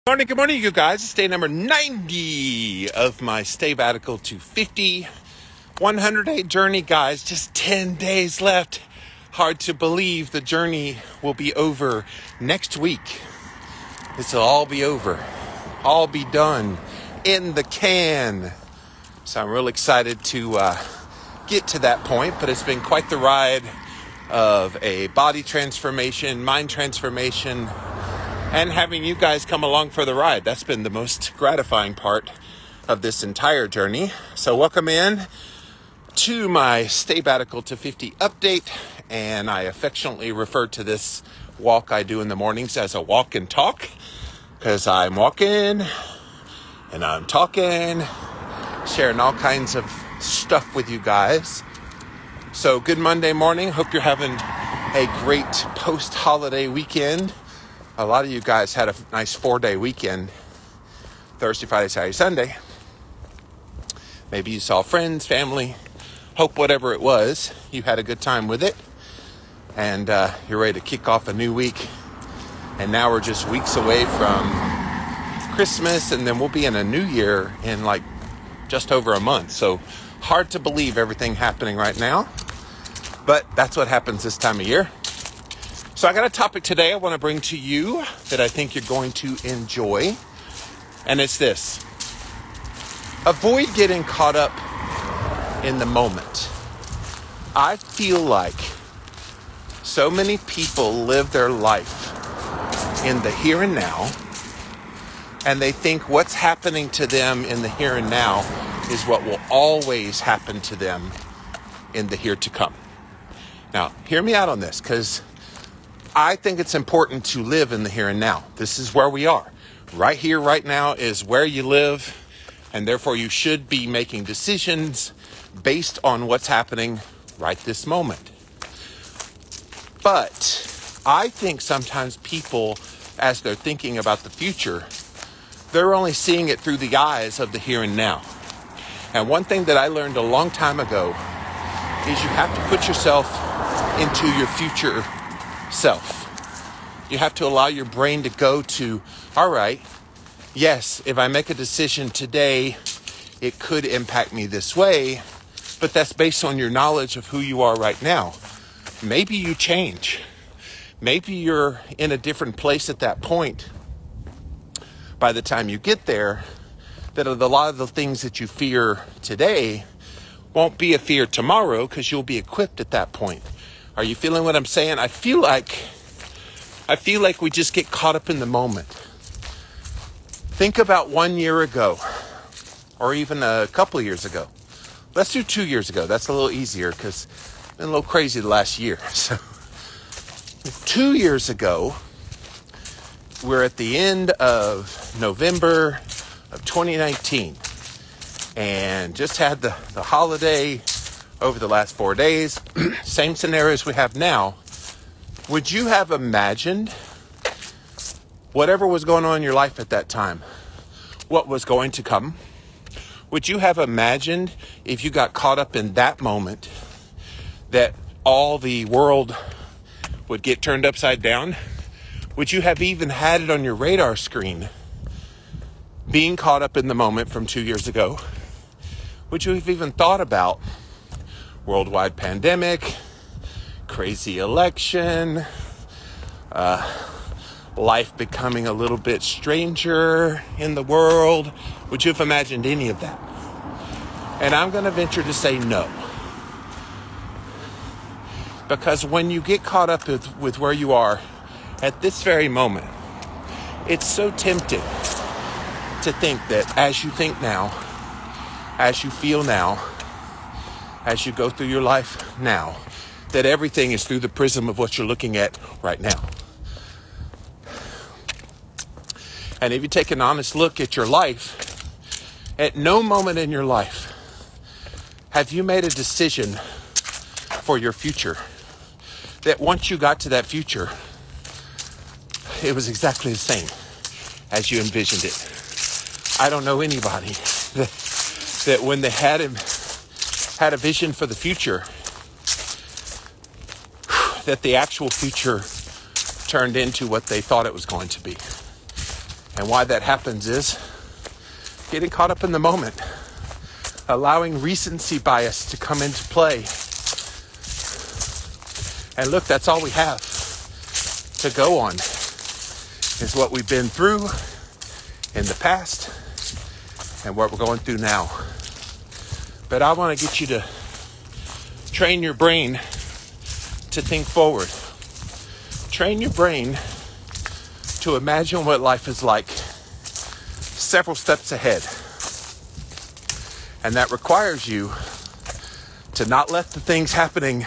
Good morning, you guys. It's day number 90 of my sabbatical to 50. 100-day journey, guys. Just 10 days left. Hard to believe the journey will be over next week. This will all be over. All be done. In the can. So I'm real excited to get to that point, but it's been quite the ride of a body transformation, mind transformation, and having you guys come along for the ride. That's been the most gratifying part of this entire journey. So welcome in to my sabbatical to 50 update. And I affectionately refer to this walk I do in the mornings as a walk and talk, because I'm walking and I'm talking, sharing all kinds of stuff with you guys. So good Monday morning. Hope you're having a great post-holiday weekend. A lot of you guys had a nice 4-day weekend, Thursday, Friday, Saturday, Sunday. Maybe you saw friends, family. Hope whatever it was, you had a good time with it. And you're ready to kick off a new week. And now we're just weeks away from Christmas, and then we'll be in a new year in like just over a month. So hard to believe everything happening right now. But that's what happens this time of year. So I got a topic today I want to bring to you that I think you're going to enjoy. And it's this. Avoid getting caught up in the moment. I feel like so many people live their life in the here and now, and they think what's happening to them in the here and now is what will always happen to them in the here to come. Now, hear me out on this, because I think it's important to live in the here and now. This is where we are. Right here, right now is where you live, and therefore you should be making decisions based on what's happening right this moment. But I think sometimes people, as they're thinking about the future, they're only seeing it through the eyes of the here and now. And one thing that I learned a long time ago is you have to put yourself into your future self. You have to allow your brain to go to, all right, yes, if I make a decision today, it could impact me this way, but that's based on your knowledge of who you are right now. Maybe you change. Maybe you're in a different place at that point. By the time you get there, that a lot of the things that you fear today won't be a fear tomorrow, because you'll be equipped at that point. Are you feeling what I'm saying? I feel like we just get caught up in the moment. Think about 1 year ago, or even a couple of years ago. Let's do 2 years ago. That's a little easier, because it's been a little crazy the last year. So 2 years ago, we're at the end of November of 2019, and just had the holiday over the last 4 days. Same scenarios we have now. Would you have imagined whatever was going on in your life at that time, what was going to come? Would you have imagined, if you got caught up in that moment, that all the world would get turned upside down? Would you have even had it on your radar screen, being caught up in the moment from 2 years ago? Would you have even thought about worldwide pandemic, crazy election, life becoming a little bit stranger in the world? Would you have imagined any of that? And I'm going to venture to say no. Because when you get caught up with where you are at this very moment, it's so tempting to think that as you think now, as you feel now, as you go through your life now, that everything is through the prism of what you're looking at right now. And if you take an honest look at your life, at no moment in your life have you made a decision for your future that once you got to that future, it was exactly the same as you envisioned it. I don't know anybody that when they had a vision for the future, that the actual future turned into what they thought it was going to be. And why that happens is getting caught up in the moment, allowing recency bias to come into play. And look, that's all we have to go on, is what we've been through in the past and what we're going through now. But I want to get you to train your brain to think forward. Train your brain to imagine what life is like several steps ahead. And that requires you to not let the things happening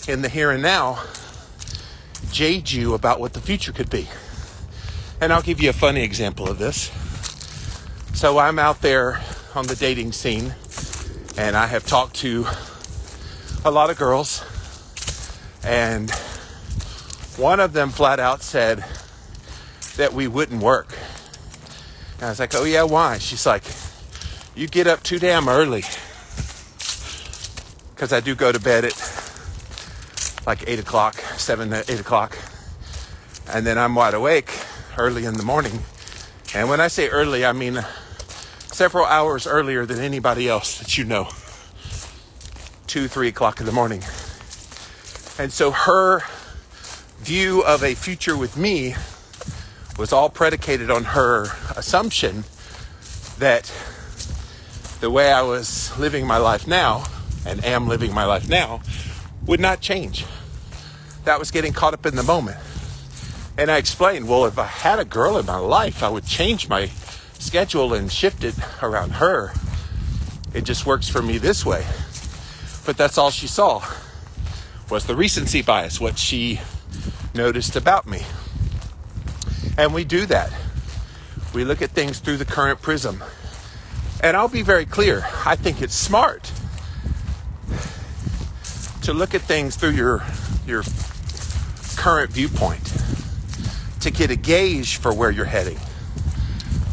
in the here and now jade you about what the future could be. And I'll give you a funny example of this. So I'm out there on the dating scene, and I have talked to a lot of girls, and one of them flat out said that we wouldn't work. And I was like, oh yeah, why? She's like, you get up too damn early. Because I do go to bed at like 8 o'clock, 7 to 8 o'clock. And then I'm wide awake early in the morning. And when I say early, I mean several hours earlier than anybody else that you know. 2, 3 o'clock in the morning. And so her view of a future with me was all predicated on her assumption that the way I was living my life now, and am living my life now, would not change. That was getting caught up in the moment. And I explained, well, if I had a girl in my life, I would change my schedule and shift it around her. It just works for me this way. But that's all she saw was the recency bias, what she noticed about me. And we do that. We look at things through the current prism. And I'll be very clear. I think it's smart to look at things through your current viewpoint, to get a gauge for where you're heading,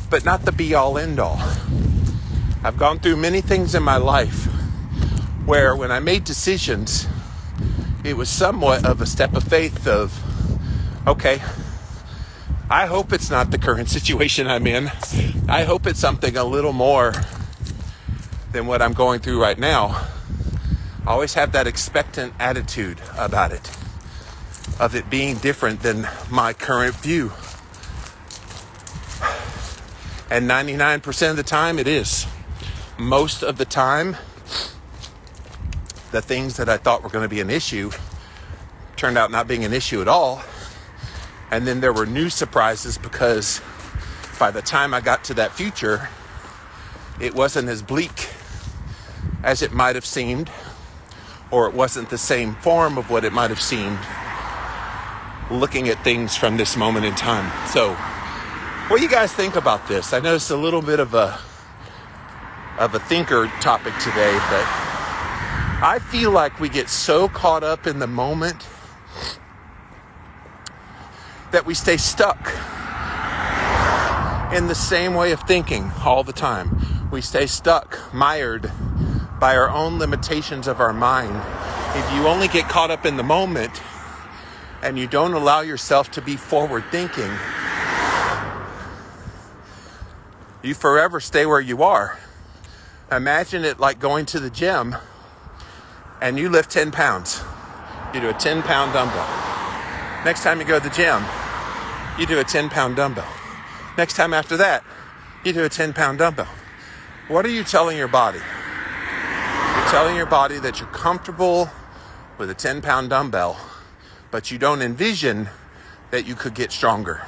but not the be-all, end-all. I've gone through many things in my life where when I made decisions, it was somewhat of a step of faith of, okay, I hope it's not the current situation I'm in. I hope it's something a little more than what I'm going through right now. I always have that expectant attitude about it, of it being different than my current view. And 99% of the time it is. Most of the time, the things that I thought were going to be an issue turned out not being an issue at all. And then there were new surprises because by the time I got to that future, it wasn't as bleak as it might have seemed, or it wasn't the same form of what it might have seemed looking at things from this moment in time. So, what do you guys think about this? I know it's a little bit of a thinker topic today, but I feel like we get so caught up in the moment that we stay stuck in the same way of thinking all the time. We stay stuck, mired by our own limitations of our mind. If you only get caught up in the moment and you don't allow yourself to be forward thinking, you forever stay where you are. Imagine it like going to the gym and you lift 10 pounds. You do a 10-pound dumbbell. Next time you go to the gym, you do a 10-pound dumbbell. Next time after that, you do a 10-pound dumbbell. What are you telling your body? You're telling your body that you're comfortable with a 10-pound dumbbell, but you don't envision that you could get stronger.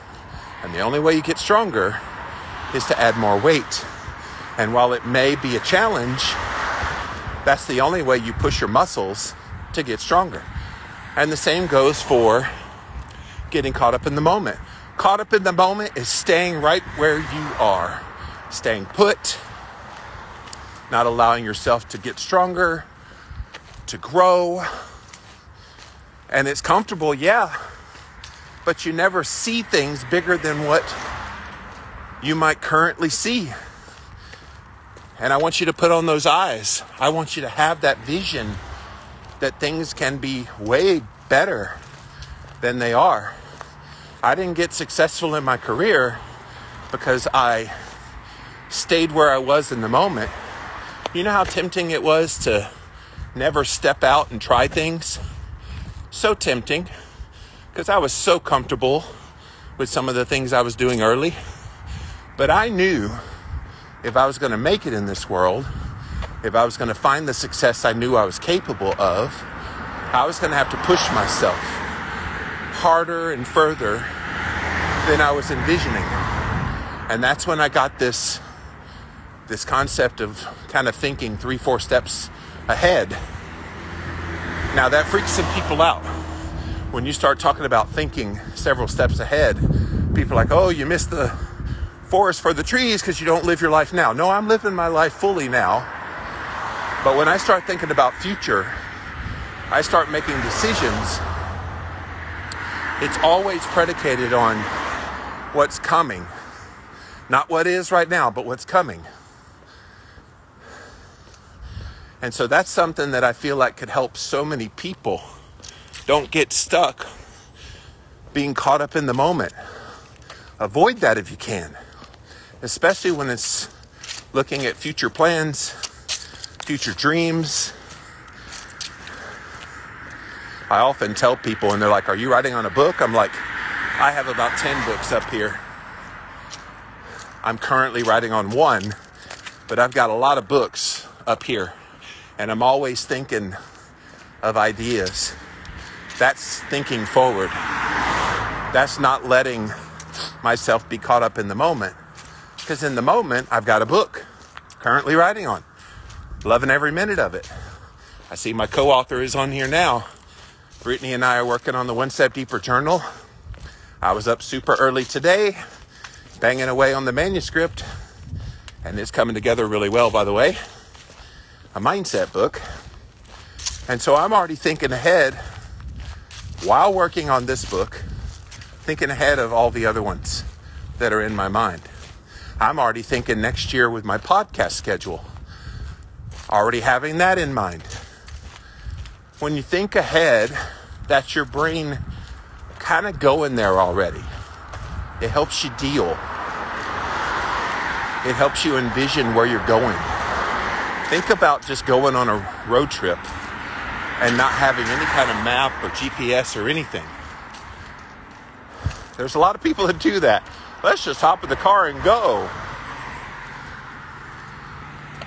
And the only way you get stronger is to add more weight. And while it may be a challenge, that's the only way you push your muscles to get stronger. And the same goes for getting caught up in the moment. Caught up in the moment is staying right where you are. Staying put, not allowing yourself to get stronger, to grow. And it's comfortable, yeah, but you never see things bigger than what you might currently see. And I want you to put on those eyes. I want you to have that vision that things can be way better than they are. I didn't get successful in my career because I stayed where I was in the moment. You know how tempting it was to never step out and try things? So tempting, because I was so comfortable with some of the things I was doing early. But I knew if I was going to make it in this world, if I was going to find the success I knew I was capable of, I was going to have to push myself harder and further than I was envisioning. And that's when I got this concept of kind of thinking 3-4 steps ahead. Now that freaks some people out. When you start talking about thinking several steps ahead, people are like, oh, you missed the forest for the trees because you don't live your life now. No, I'm living my life fully now. But when I start thinking about future, I start making decisions. It's always predicated on what's coming. Not what is right now, but what's coming. And so that's something that I feel like could help so many people. Don't get stuck being caught up in the moment. Avoid that if you can, especially when it's looking at future plans, future dreams. I often tell people, and they're like, are you writing on a book? I'm like, I have about 10 books up here. I'm currently writing on one, but I've got a lot of books up here, and I'm always thinking of ideas. That's thinking forward. That's not letting myself be caught up in the moment. Because in the moment, I've got a book currently writing on. Loving every minute of it. I see my co-author is on here now. Brittany and I are working on the One Step Deeper journal. I was up super early today, banging away on the manuscript. And it's coming together really well, by the way. A mindset book. And so I'm already thinking ahead while working on this book, thinking ahead of all the other ones that are in my mind. I'm already thinking next year with my podcast schedule, already having that in mind. When you think ahead, that's your brain kind of going there already. It helps you deal. It helps you envision where you're going. Think about just going on a road trip and not having any kind of map or GPS or anything. There's a lot of people that do that. Let's just hop in the car and go.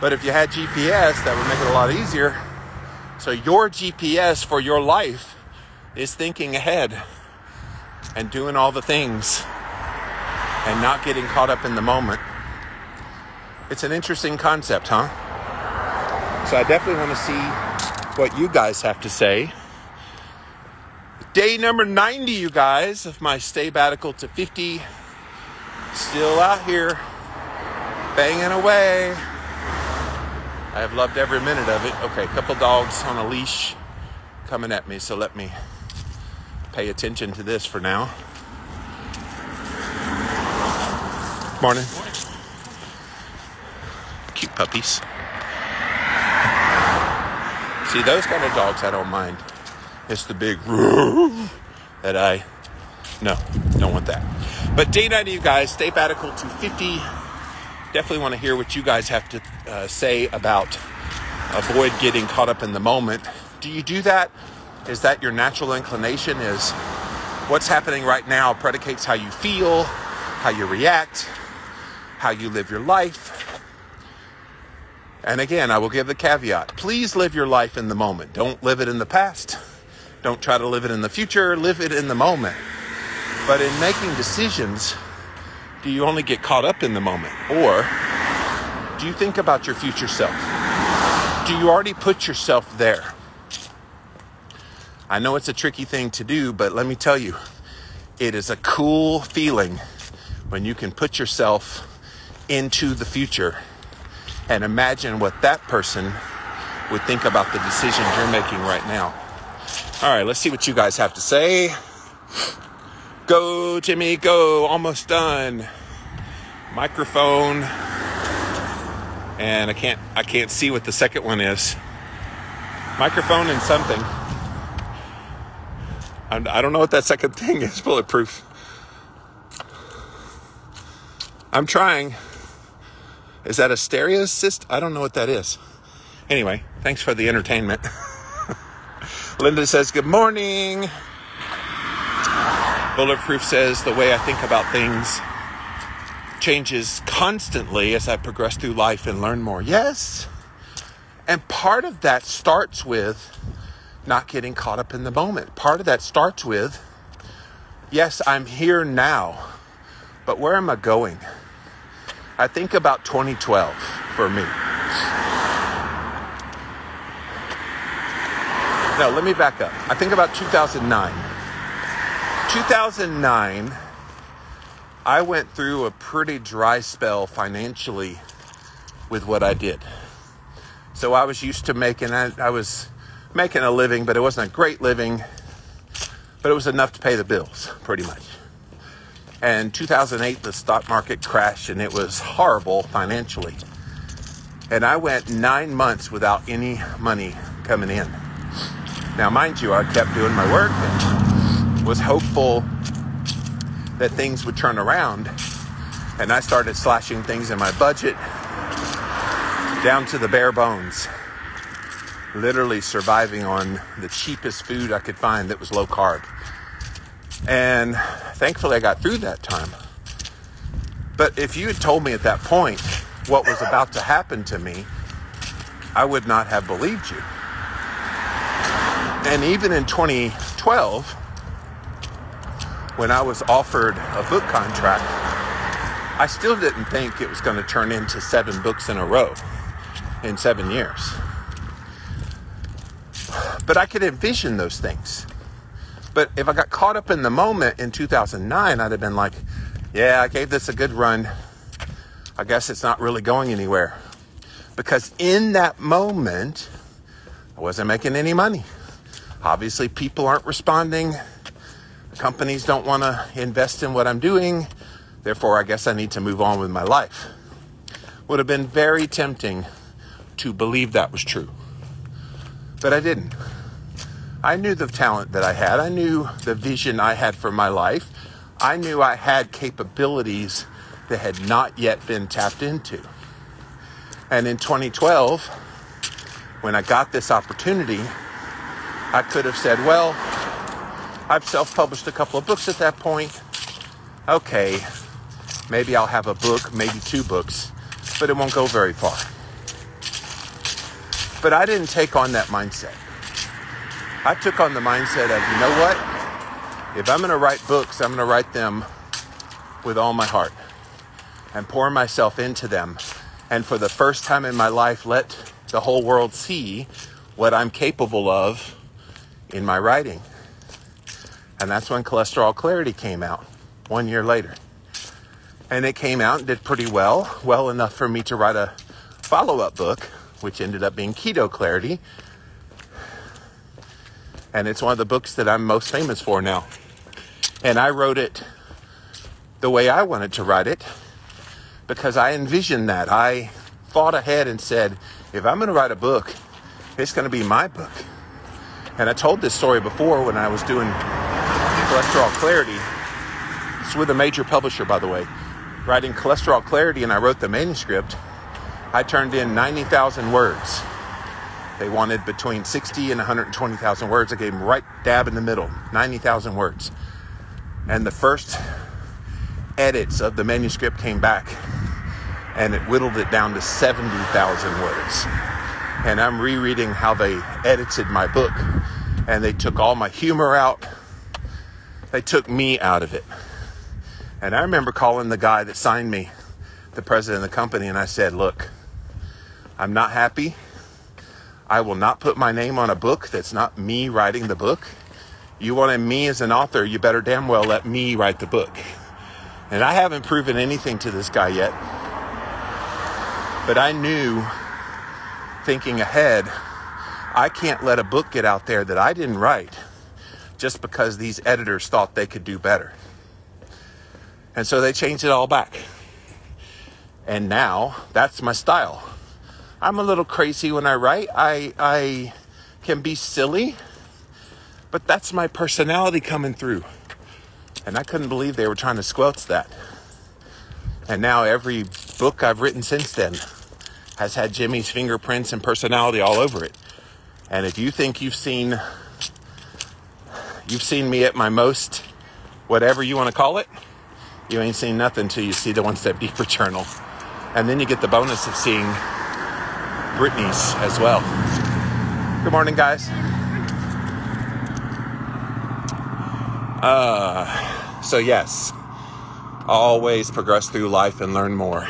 But if you had GPS, that would make it a lot easier. So your GPS for your life is thinking ahead and doing all the things and not getting caught up in the moment. It's an interesting concept, huh? So I definitely want to see what you guys have to say. Day number 90, you guys, of my stay-batical to 50. Still out here, banging away. I have loved every minute of it. Okay, a couple dogs on a leash coming at me, so let me pay attention to this for now. Morning. Cute puppies. See, those kind of dogs I don't mind. It's the big that don't want that. But day 90, you guys, stay batical to 50. Definitely want to hear what you guys have to say about avoid getting caught up in the moment. Do you do that? Is that your natural inclination? Is what's happening right now predicates how you feel, how you react, how you live your life? And again, I will give the caveat. Please live your life in the moment. Don't live it in the past. Don't try to live it in the future. Live it in the moment. But in making decisions, do you only get caught up in the moment? Or do you think about your future self? Do you already put yourself there? I know it's a tricky thing to do, but let me tell you, it is a cool feeling when you can put yourself into the future and imagine what that person would think about the decisions you're making right now. All right, let's see what you guys have to say. Go, Jimmy, go. Almost done. Microphone. And I can't see what the second one is. Microphone and something. I don't know what that second thing is. Bulletproof. I'm trying. Is that a stereo system? I don't know what that is. Anyway, thanks for the entertainment. Linda says, good morning. Bulletproof says, the way I think about things changes constantly as I progress through life and learn more. Yes. And part of that starts with not getting caught up in the moment. Part of that starts with, yes, I'm here now, but where am I going? I think about 2012 for me. No, let me back up. I think about 2009. 2009, I went through a pretty dry spell financially with what I did. So I was used to I was making a living, but it wasn't a great living, but it was enough to pay the bills, pretty much. And 2008, the stock market crashed, and it was horrible financially. And I went 9 months without any money coming in. Now, mind you, I kept doing my work and was hopeful that things would turn around. And I started slashing things in my budget down to the bare bones. Literally surviving on the cheapest food I could find that was low carb. And thankfully I got through that time. But if you had told me at that point what was about to happen to me, I would not have believed you. And even in 2012, when I was offered a book contract, I still didn't think it was going to turn into 7 books in a row in 7 years. But I could envision those things. But if I got caught up in the moment in 2009, I'd have been like, yeah, I gave this a good run. I guess it's not really going anywhere. Because in that moment, I wasn't making any money. Obviously, people aren't responding. Companies don't want to invest in what I'm doing. Therefore, I guess I need to move on with my life. Would have been very tempting to believe that was true. But I didn't. I knew the talent that I had. I knew the vision I had for my life. I knew I had capabilities that had not yet been tapped into. And in 2012, when I got this opportunity, I could have said, well, I've self-published a couple of books at that point. Okay, maybe I'll have a book, maybe 2 books, but it won't go very far. But I didn't take on that mindset. I took on the mindset of, you know what? If I'm going to write books, I'm going to write them with all my heart and pour myself into them. And for the first time in my life, let the whole world see what I'm capable of in my writing. And that's when Cholesterol Clarity came out 1 year later. And it came out and did pretty well enough for me to write a follow-up book, which ended up being Keto Clarity. And it's one of the books that I'm most famous for now. And I wrote it the way I wanted to write it because I envisioned that. I thought ahead and said, if I'm going to write a book, it's going to be my book. And I told this story before when I was doing Cholesterol Clarity. It's with a major publisher, by the way. Writing Cholesterol Clarity, and I wrote the manuscript. I turned in 90,000 words. They wanted between 60 and 120,000 words. I gave them right dab in the middle, 90,000 words. And the first edits of the manuscript came back, and it whittled it down to 70,000 words. And I'm rereading how they edited my book, and they took all my humor out. They took me out of it. And I remember calling the guy that signed me, the president of the company, and I said, look, I'm not happy. I will not put my name on a book that's not me writing the book. You wanted me as an author, you better damn well let me write the book. And I haven't proven anything to this guy yet. But I knew, thinking ahead, I can't let a book get out there that I didn't write just because these editors thought they could do better. And so they changed it all back. And now, that's my style. I'm a little crazy when I write. I can be silly, but that's my personality coming through. And I couldn't believe they were trying to squelch that. And now every book I've written since then has had Jimmy's fingerprints and personality all over it. And if you think you've seen me at my most, whatever you want to call it, you ain't seen nothing until you see the One Step Deeper journal. And then you get the bonus of seeing Brittany's as well. Good morning, guys. So yes, always progress through life and learn more.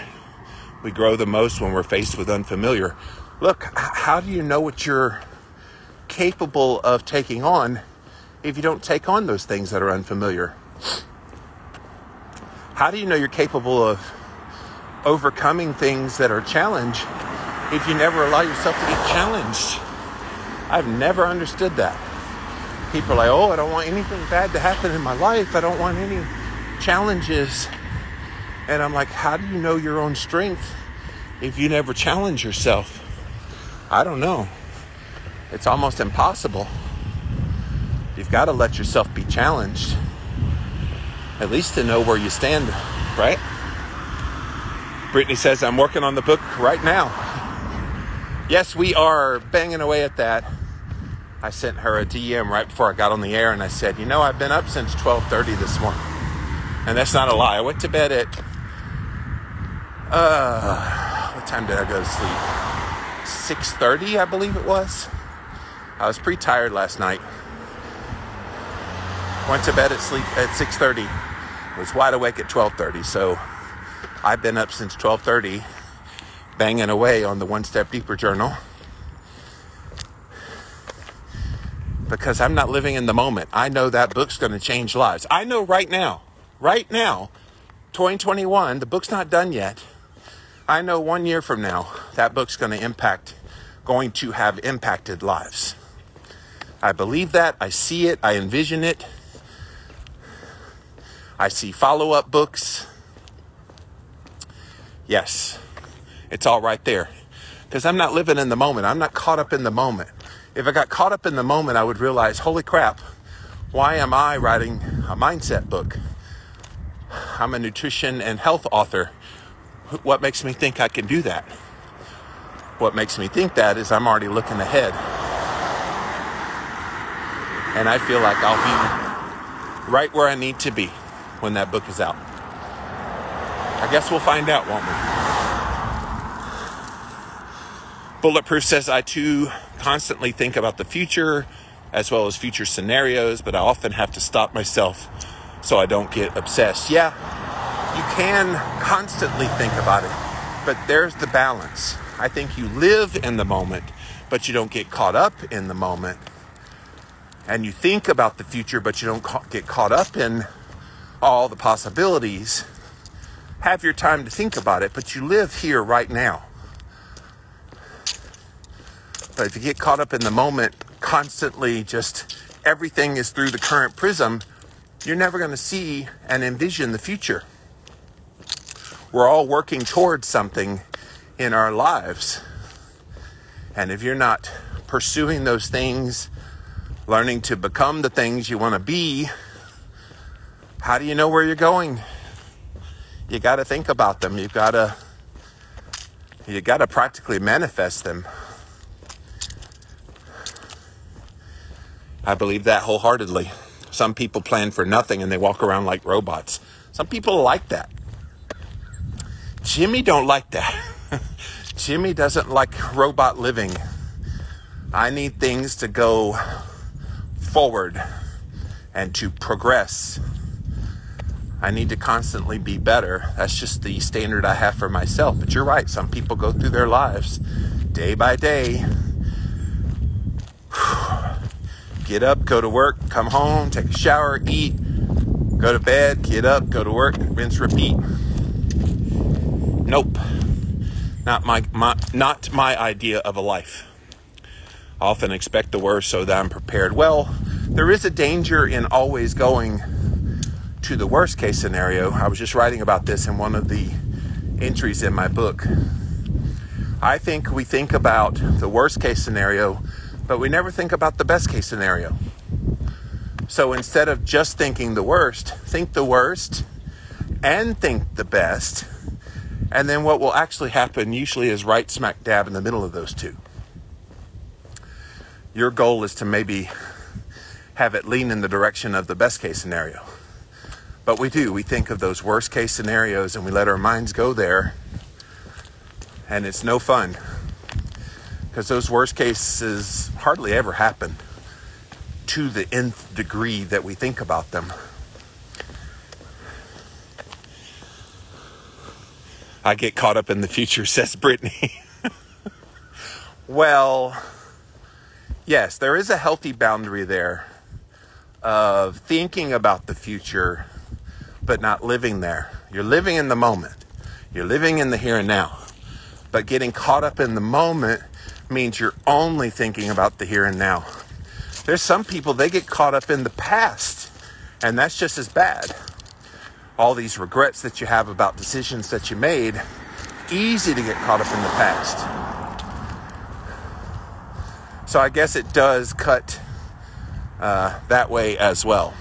We grow the most when we're faced with unfamiliar. Look, how do you know what you're capable of taking on if you don't take on those things that are unfamiliar? How do you know you're capable of overcoming things that are a challenge if you never allow yourself to get challenged? I've never understood that. People are like, oh, I don't want anything bad to happen in my life. I don't want any challenges. And I'm like, how do you know your own strength if you never challenge yourself? I don't know. It's almost impossible. You've got to let yourself be challenged, at least to know where you stand, right? Brittany says, I'm working on the book right now. Yes, we are banging away at that. I sent her a DM right before I got on the air, and I said, I've been up since 12:30 this morning. And that's not a lie. I went to bed at, what time did I go to sleep? 6:30, I believe it was. I was pretty tired last night. Went to bed at 6:30. Was wide awake at 12:30. So I've been up since 12:30, banging away on the One Step Deeper journal. Because I'm not living in the moment. I know that book's going to change lives. I know right now, 2021, the book's not done yet. I know 1 year from now, that book's going to have impacted lives. I believe that. I see it. I envision it. I see follow-up books. Yes, it's all right there. Because I'm not living in the moment. I'm not caught up in the moment. If I got caught up in the moment, I would realize, holy crap, why am I writing a mindset book? I'm a nutrition and health author. What makes me think I can do that? What makes me think that is I'm already looking ahead. And I feel like I'll be right where I need to be when that book is out. I guess we'll find out, won't we? Bulletproof says, I too constantly think about the future as well as future scenarios, but I often have to stop myself so I don't get obsessed. Yeah, you can constantly think about it, but there's the balance. I think you live in the moment, but you don't get caught up in the moment. And you think about the future, but you don't get caught up in all the possibilities. Have your time to think about it, but you live here right now. But if you get caught up in the moment, constantly just everything is through the current prism, you're never going to see and envision the future. We're all working towards something in our lives. And if you're not pursuing those things, learning to become the things you want to be, how do you know where you're going? You got to think about them. You got to practically manifest them. I believe that wholeheartedly. Some people plan for nothing and they walk around like robots. Some people like that. Jimmy don't like that. Jimmy doesn't like robot living. I need things to go forward and to progress. I need to constantly be better. That's just the standard I have for myself. But you're right. Some people go through their lives day by day. Get up, go to work, come home, take a shower, eat, go to bed, get up, go to work, rinse, repeat. Nope. Not my idea of a life. I often expect the worst so that I'm prepared. Well, there is a danger in always going to the worst case scenario. I was just writing about this in one of the entries in my book. I think we think about the worst case scenario, but we never think about the best case scenario. So instead of just thinking the worst, think the worst and think the best. And then what will actually happen usually is right smack dab in the middle of those two. Your goal is to maybe have it lean in the direction of the best case scenario. But we think of those worst case scenarios and we let our minds go there. And it's no fun, because those worst cases hardly ever happen to the nth degree that we think about them. I get caught up in the future, says Brittany. Well, yes, there is a healthy boundary there of thinking about the future, but not living there. You're living in the moment. You're living in the here and now. But getting caught up in the moment means you're only thinking about the here and now. There's some people, they get caught up in the past, and that's just as bad. All these regrets that you have about decisions that you made, easy to get caught up in the past. So I guess it does cut that way as well.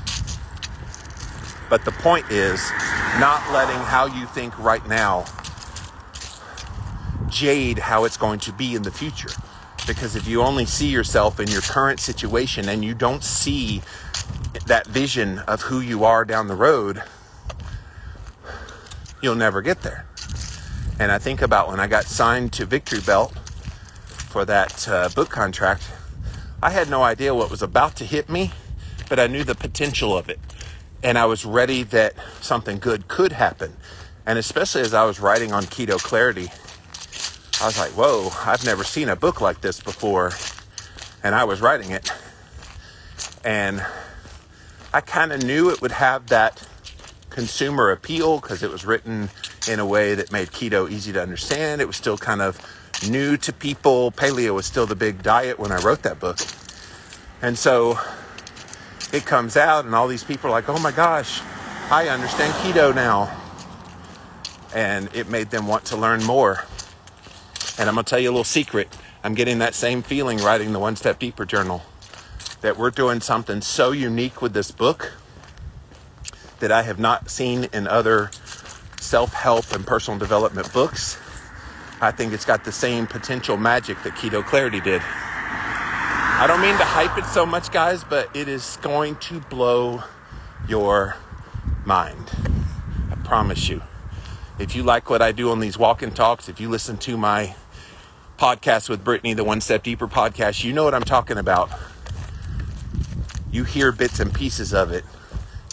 But the point is not letting how you think right now jade how it's going to be in the future. Because if you only see yourself in your current situation and you don't see that vision of who you are down the road, you'll never get there. And I think about when I got signed to Victory Belt for that book contract, I had no idea what was about to hit me, but I knew the potential of it. And I was ready that something good could happen. And especially as I was writing on Keto Clarity, I was like, whoa, I've never seen a book like this before. And I was writing it. And I kind of knew it would have that consumer appeal because it was written in a way that made keto easy to understand. It was still kind of new to people. Paleo was still the big diet when I wrote that book. And so it comes out and all these people are like, oh my gosh, I understand keto now. And it made them want to learn more. And I'm going to tell you a little secret. I'm getting that same feeling writing the One Step Deeper journal, that we're doing something so unique with this book that I have not seen in other self-help and personal development books. I think it's got the same potential magic that Keto Clarity did. I don't mean to hype it so much, guys, but it is going to blow your mind. I promise you. If you like what I do on these walk and talks, if you listen to my podcast with Brittany, the One Step Deeper podcast, you know what I'm talking about. You hear bits and pieces of it.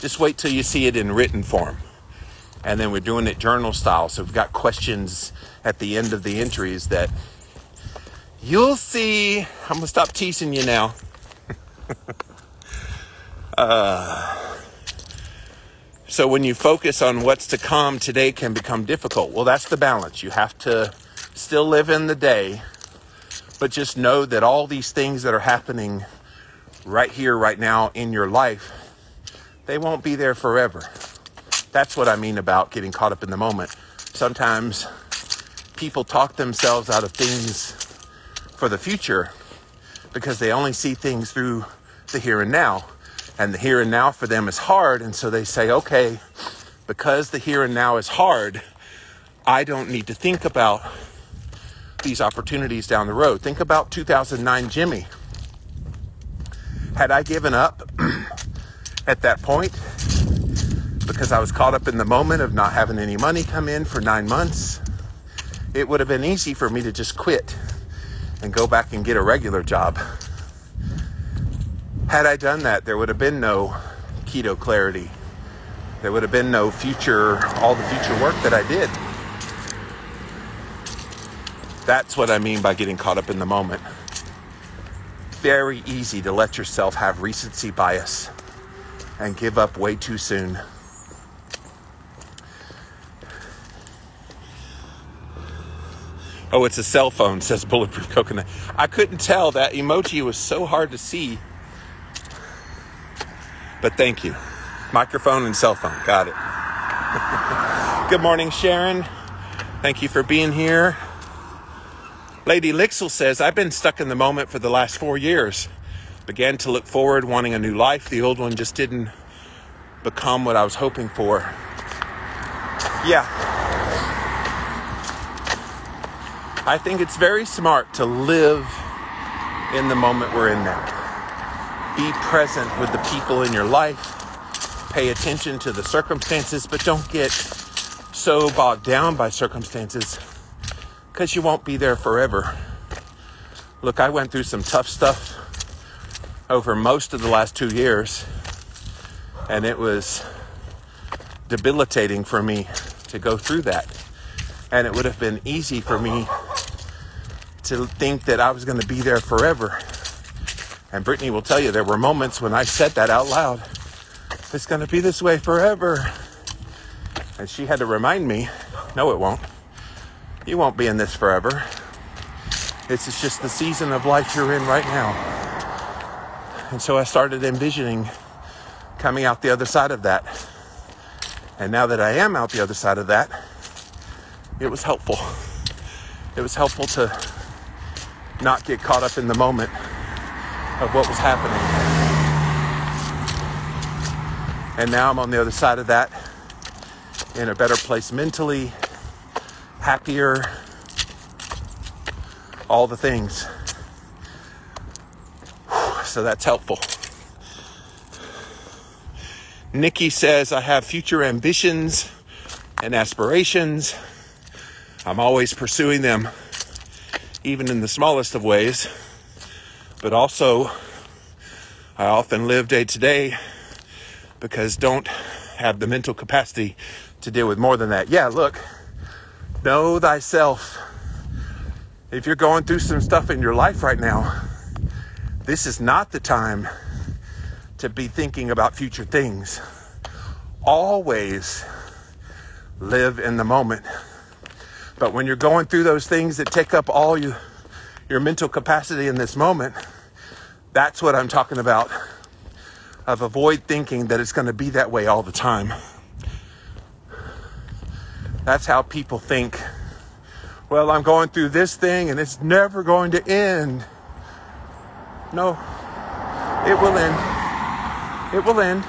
Just wait till you see it in written form. And then we're doing it journal style. So we've got questions at the end of the entries that you'll see. I'm going to stop teasing you now. So when you focus on what's to come, today can become difficult. Well, that's the balance. You have to still live in the day, but just know that all these things that are happening right here, right now in your life, they won't be there forever. That's what I mean about getting caught up in the moment. Sometimes people talk themselves out of things for the future because they only see things through the here and now. And the here and now for them is hard. And so they say, okay, because the here and now is hard, I don't need to think about these opportunities down the road. Think about 2009 Jimmy. Had I given up at that point because I was caught up in the moment of not having any money come in for 9 months, it would have been easy for me to just quit and go back and get a regular job. Had I done that, there would have been no Keto Clarity. There would have been no all the future work that I did. That's what I mean by getting caught up in the moment. Very easy to let yourself have recency bias and give up way too soon. Oh, it's a cell phone, says Bulletproof Coconut. I couldn't tell. That emoji was so hard to see. But thank you. Microphone and cell phone. Got it. Good morning, Sharon. Thank you for being here. Lady Lixel says, I've been stuck in the moment for the last 4 years. Began to look forward, wanting a new life. The old one just didn't become what I was hoping for. Yeah. I think it's very smart to live in the moment we're in now. Be present with the people in your life. Pay attention to the circumstances, but don't get so bogged down by circumstances because you won't be there forever. Look, I went through some tough stuff over most of the last 2 years, and it was debilitating for me to go through that. And it would have been easy for me to think that I was going to be there forever. And Brittany will tell you there were moments when I said that out loud. It's going to be this way forever. And she had to remind me, no, it won't. You won't be in this forever. This is just the season of life you're in right now. And so I started envisioning coming out the other side of that. And now that I am out the other side of that, it was helpful. It was helpful to not get caught up in the moment of what was happening. And now I'm on the other side of that, in a better place mentally, happier, all the things. So that's helpful. Nikki says, I have future ambitions and aspirations. I'm always pursuing them, even in the smallest of ways. But also, I often live day to day because don't have the mental capacity to deal with more than that. Yeah, look, know thyself. If you're going through some stuff in your life right now, this is not the time to be thinking about future things. Always live in the moment. But when you're going through those things that take up all your mental capacity in this moment, that's what I'm talking about. Of avoid thinking that it's going to be that way all the time. That's how people think. Well, I'm going through this thing and it's never going to end. No, it will end. It will end.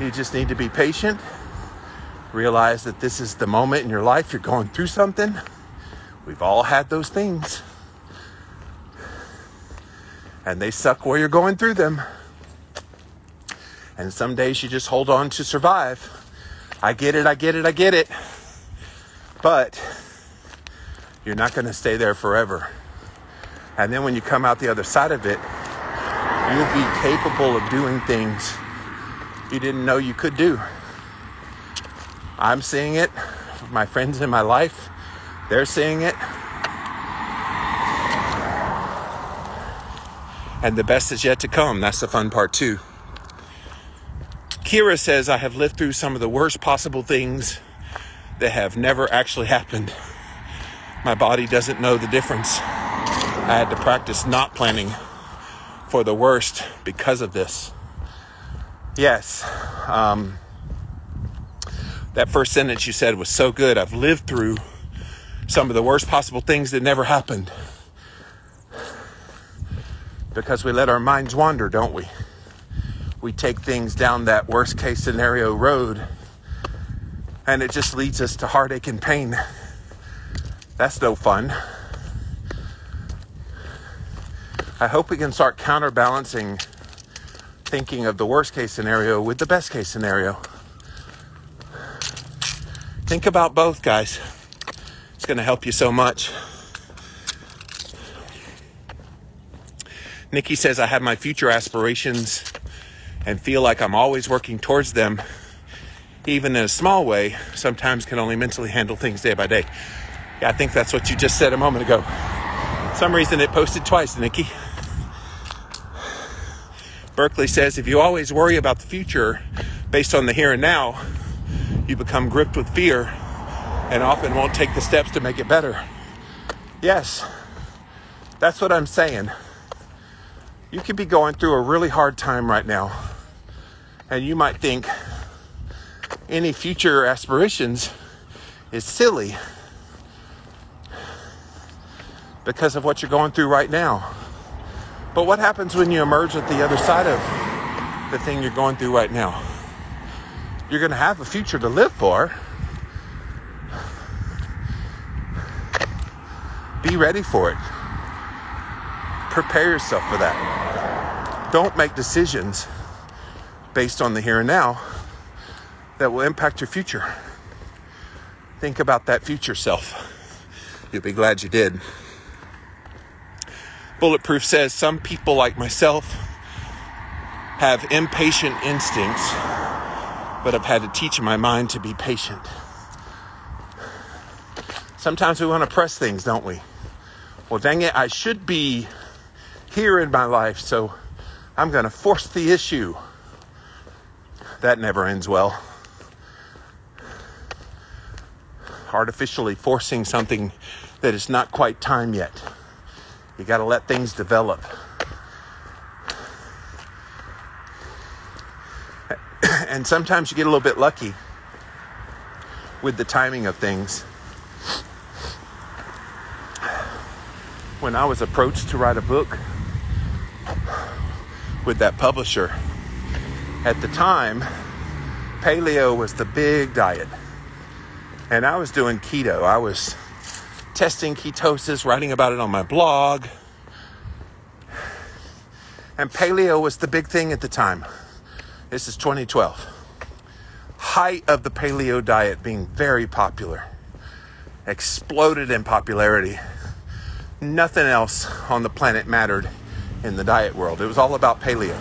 You just need to be patient. Realize that this is the moment in your life you're going through something. We've all had those things. And they suck while you're going through them. And some days you just hold on to survive. I get it. But you're not going to stay there forever. And then when you come out the other side of it, you'll be capable of doing things you didn't know you could do. I'm seeing it. My friends in my life, they're seeing it. And the best is yet to come. That's the fun part too. Kira says, I have lived through some of the worst possible things that have never actually happened. My body doesn't know the difference. I had to practice not planning for the worst because of this. Yes. That first sentence you said was so good. I've lived through some of the worst possible things that never happened. Because we let our minds wander, don't we? We take things down that worst case scenario road, and it just leads us to heartache and pain. That's no fun. I hope we can start counterbalancing thinking of the worst case scenario with the best case scenario. Think about both, guys. It's going to help you so much. Nikki says, I have my future aspirations and feel like I'm always working towards them, even in a small way. Sometimes can only mentally handle things day by day. Yeah, I think that's what you just said a moment ago. For some reason it posted twice, Nikki. Berkeley says, if you always worry about the future based on the here and now, you become gripped with fear and often won't take the steps to make it better. Yes, that's what I'm saying. You could be going through a really hard time right now, and you might think any future aspirations is silly because of what you're going through right now. But what happens when you emerge at the other side of the thing you're going through right now? You're going to have a future to live for. Be ready for it. Prepare yourself for that. Don't make decisions based on the here and now that will impact your future. Think about that future self. You'll be glad you did. Bulletproof says some people like myself have impatient instincts, but I've had to teach my mind to be patient. Sometimes we want to press things, don't we? Well, dang it, I should be here in my life, so I'm going to force the issue. That never ends well. Artificially forcing something that is not quite time yet. You got to let things develop. And sometimes you get a little bit lucky with the timing of things. When I was approached to write a book with that publisher, at the time, paleo was the big diet. And I was doing keto. I was testing ketosis, writing about it on my blog. And paleo was the big thing at the time. This is 2012. Height of the paleo diet being very popular. Exploded in popularity. Nothing else on the planet mattered in the diet world. It was all about paleo.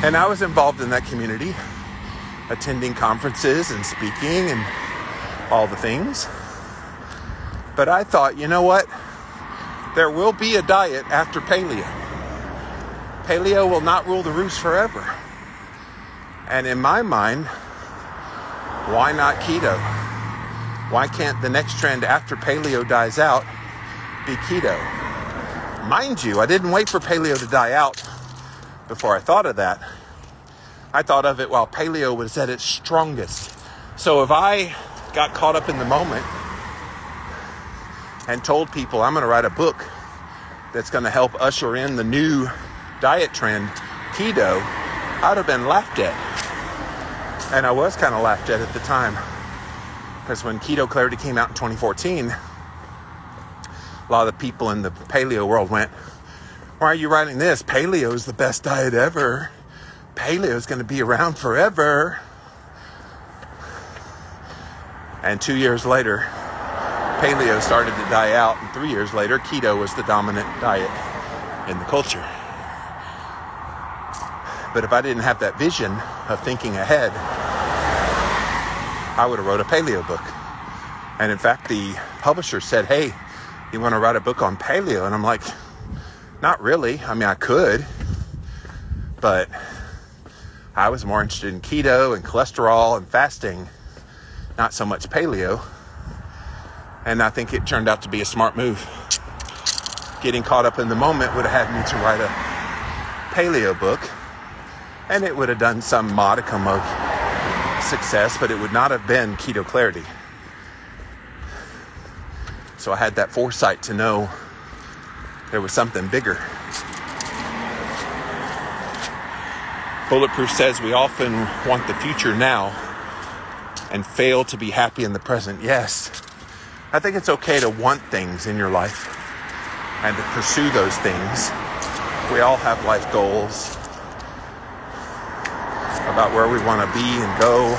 And I was involved in that community, attending conferences and speaking and all the things. But I thought, you know what? There will be a diet after paleo. Paleo will not rule the roost forever. And in my mind, why not keto? Why can't the next trend after paleo dies out be keto? Mind you, I didn't wait for paleo to die out before I thought of that. I thought of it while paleo was at its strongest. So if I got caught up in the moment and told people I'm going to write a book that's going to help usher in the new diet trend, keto, I'd have been laughed at. And I was kind of laughed at the time. Because when Keto Clarity came out in 2014, a lot of the people in the paleo world went, why are you writing this? Paleo is the best diet ever. Paleo is going to be around forever. And 2 years later, paleo started to die out. And 3 years later, keto was the dominant diet in the culture. But if I didn't have that vision of thinking ahead, I would have wrote a paleo book. And in fact, the publisher said, hey, you want to write a book on paleo? And I'm like, not really. I mean, I could, but I was more interested in keto and cholesterol and fasting, not so much paleo. And I think it turned out to be a smart move. Getting caught up in the moment would have had me to write a paleo book, and it would have done some modicum of success, but it would not have been Keto Clarity. So I had that foresight to know there was something bigger. Bulletproof says we often want the future now and fail to be happy in the present. Yes, I think it's okay to want things in your life and to pursue those things. We all have life goals about where we want to be and go.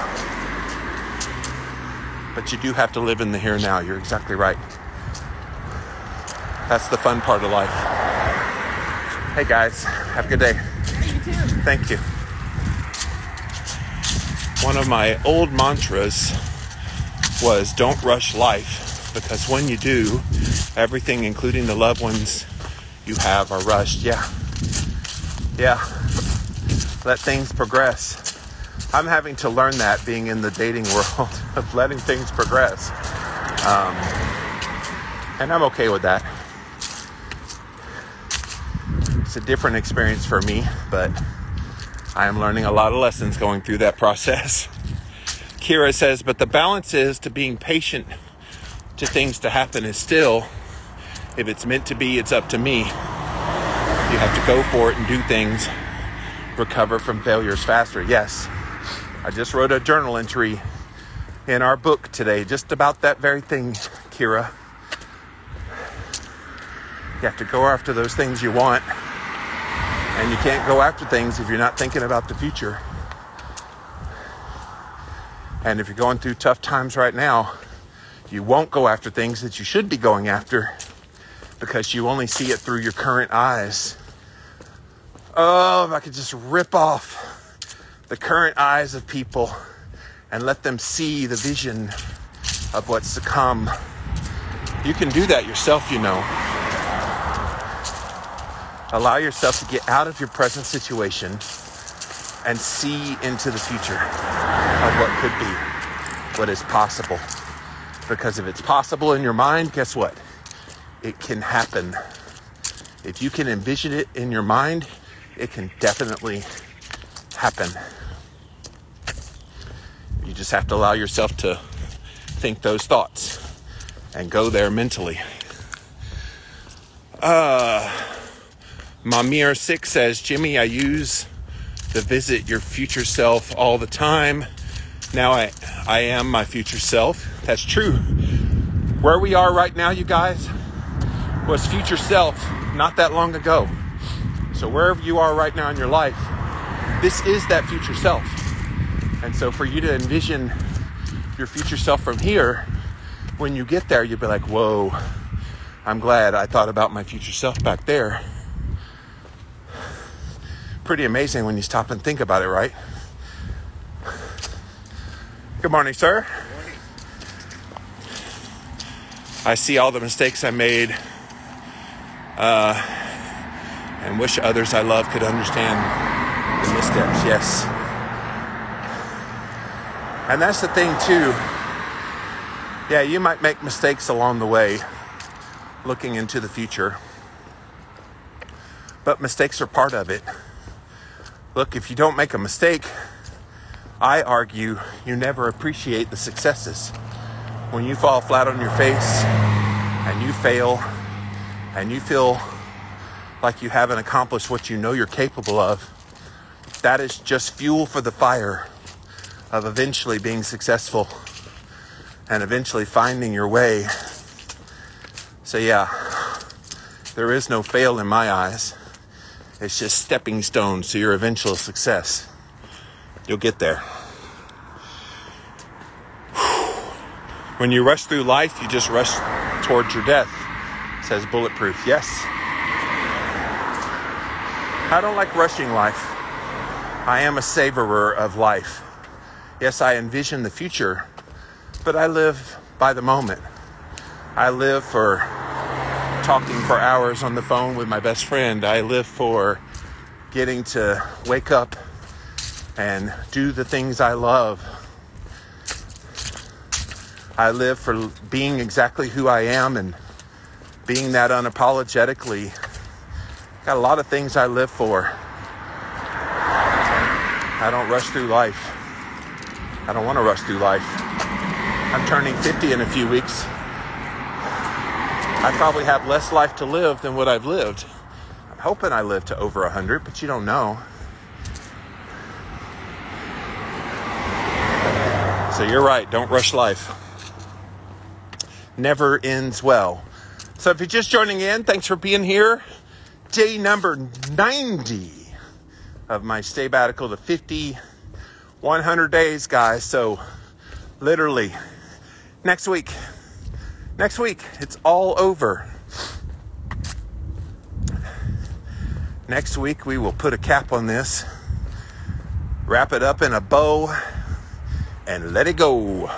But you do have to live in the here and now. You're exactly right. That's the fun part of life. Hey guys, have a good day. Yeah, you too. Thank you. One of my old mantras was don't rush life, because when you do, everything, including the loved ones you have, are rushed. Yeah. Let things progress. I'm having to learn that, being in the dating world, of letting things progress. And I'm okay with that. It's a different experience for me, but I am learning a lot of lessons going through that process. Kira says, but the balance is to being patient to things to happen is still, if it's meant to be, it's up to me. You have to go for it and do things. Recover from failures faster. Yes. I just wrote a journal entry in our book today just about that very thing, Kira. You have to go after those things you want. And you can't go after things if you're not thinking about the future. And if you're going through tough times right now, you won't go after things that you should be going after because you only see it through your current eyes. Oh, if I could just rip off the current eyes of people and let them see the vision of what's to come. You can do that yourself, you know. Allow yourself to get out of your present situation and see into the future of what could be, what is possible. Because if it's possible in your mind, guess what? It can happen. If you can envision it in your mind, it can definitely happen. You just have to allow yourself to think those thoughts and go there mentally. Mamir6 says, Jimmy, I use the visit your future self all the time. Now I am my future self. That's true. Where we are right now, you guys, was future self not that long ago. So wherever you are right now in your life, this is that future self. And so for you to envision your future self from here, when you get there, you'll be like, whoa, I'm glad I thought about my future self back there. Pretty amazing when you stop and think about it, right? Good morning, sir. Good morning. I see all the mistakes I made and wish others I love could understand the missteps. Yes. And that's the thing, too. Yeah, you might make mistakes along the way, looking into the future. But mistakes are part of it. Look, if you don't make a mistake, I argue you never appreciate the successes. When you fall flat on your face and you fail and you feel like you haven't accomplished what you know you're capable of, that is just fuel for the fire of eventually being successful and eventually finding your way. So yeah, there is no fail in my eyes. It's just stepping stones to your eventual success. You'll get there. When you rush through life, you just rush towards your death, says Bulletproof. Yes. I don't like rushing life. I am a savorer of life. Yes, I envision the future, but I live by the moment. I live for talking for hours on the phone with my best friend. I live for getting to wake up and do the things I love. I live for being exactly who I am and being that unapologetically. Got a lot of things I live for. I don't rush through life. I don't want to rush through life. I'm turning 50 in a few weeks. I probably have less life to live than what I've lived. I'm hoping I live to over 100, but you don't know. So you're right, don't rush life. Never ends well. So if you're just joining in, thanks for being here. Day number 90 of my sabbatical to 50, 100 days, guys. So literally next week, it's all over. Next week, we will put a cap on this, wrap it up in a bow, and let it go.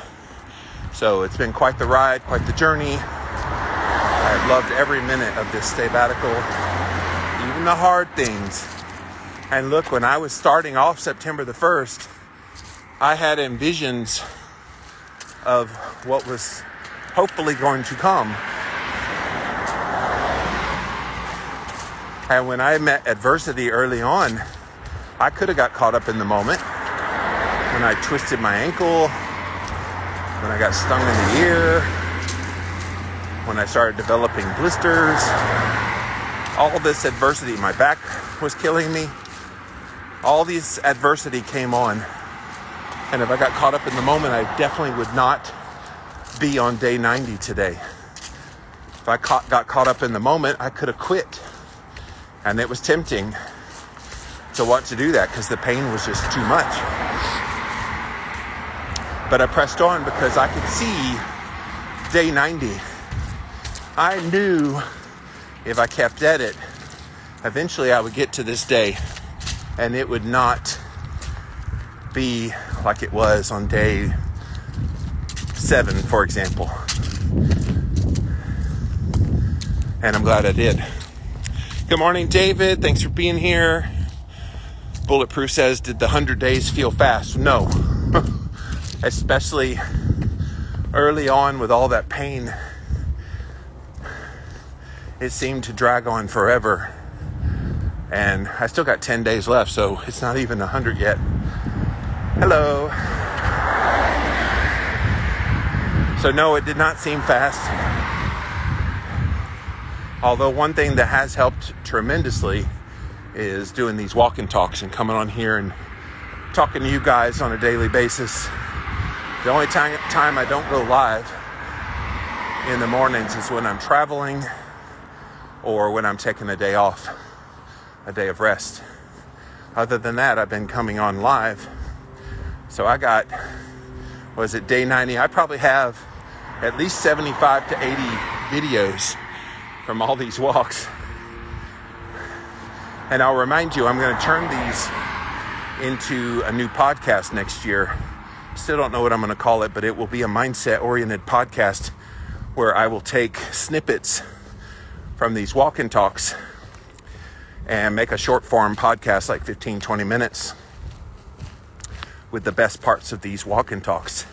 So it's been quite the ride, quite the journey. I've loved every minute of this sabbatical, even the hard things. And look, when I was starting off September the 1st, I had envisions of what was hopefully going to come. And when I met adversity early on, I could have got caught up in the moment. When I twisted my ankle, when I got stung in the ear, when I started developing blisters, all this adversity, my back was killing me. All these adversity came on. And if I got caught up in the moment, I definitely would not be on day 90 today. if I got caught up in the moment, I could have quit. And it was tempting to want to do that because the pain was just too much. But I pressed on because I could see day 90. I knew if I kept at it, eventually I would get to this day and it would not be like it was on day 7, for example. And I'm glad I did. Good morning, David. Thanks for being here. Bulletproof says, did the 100 days feel fast? No. Especially early on with all that pain. It seemed to drag on forever. And I still got 10 days left, so it's not even 100 yet. Hello. So no, it did not seem fast. Although one thing that has helped tremendously is doing these walk and talks and coming on here and talking to you guys on a daily basis. The only time I don't go live in the mornings is when I'm traveling or when I'm taking a day off, a day of rest. Other than that, I've been coming on live. So I got, was it day 90? I probably have at least 75 to 80 videos from all these walks. And I'll remind you, I'm going to turn these into a new podcast next year. Still don't know what I'm going to call it, but it will be a mindset-oriented podcast where I will take snippets from these walk and talks and make a short form podcast, like 15, 20 minutes, with the best parts of these walk and talks.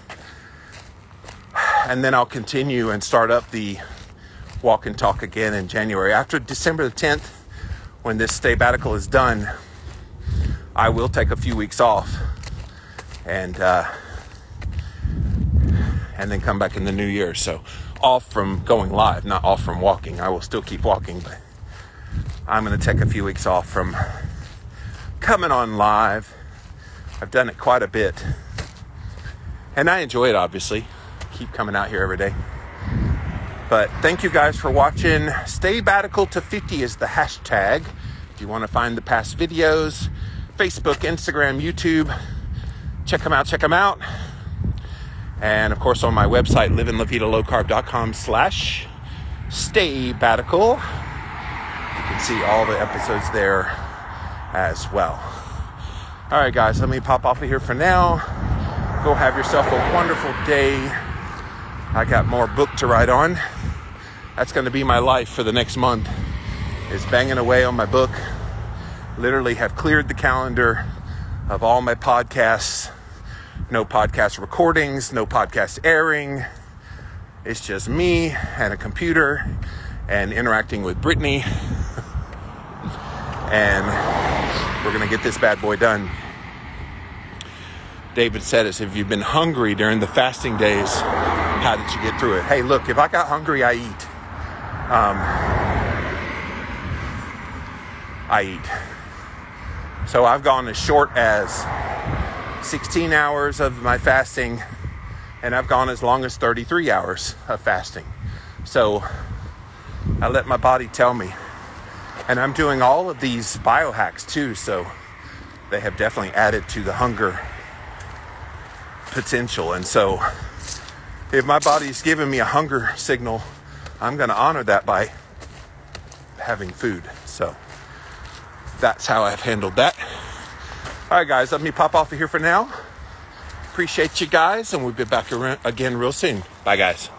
And then I'll continue and start up the walk and talk again in January. After December the 10th, when this sabbatical is done, I will take a few weeks off and then come back in the new year. So off from going live, not off from walking. I will still keep walking, but I'm going to take a few weeks off from coming on live. I've done it quite a bit, and I enjoy it, obviously. Keep coming out here every day. But thank you guys for watching. Staybatical to 50 is the hashtag. If you want to find the past videos, Facebook, Instagram, YouTube, check them out. And of course on my website, liveandlavitalowcarb.com/staybatical. You can see all the episodes there as well. All right, guys, let me pop off of here for now. Go have yourself a wonderful day. I got more book to write on. That's going to be my life for the next month, is banging away on my book. Literally have cleared the calendar of all my podcasts. No podcast recordings, no podcast airing. It's just me and a computer and interacting with Brittany. And we're going to get this bad boy done. David said, if you've been hungry during the fasting days, how did you get through it? Hey, look, if I got hungry, I eat. So I've gone as short as 16 hours of my fasting, and I've gone as long as 33 hours of fasting. So I let my body tell me. And I'm doing all of these biohacks too, so they have definitely added to the hunger potential. And so if my body's giving me a hunger signal, I'm going to honor that by having food. So that's how I've handled that. All right, guys, let me pop off of here for now. Appreciate you guys, and we'll be back again real soon. Bye, guys.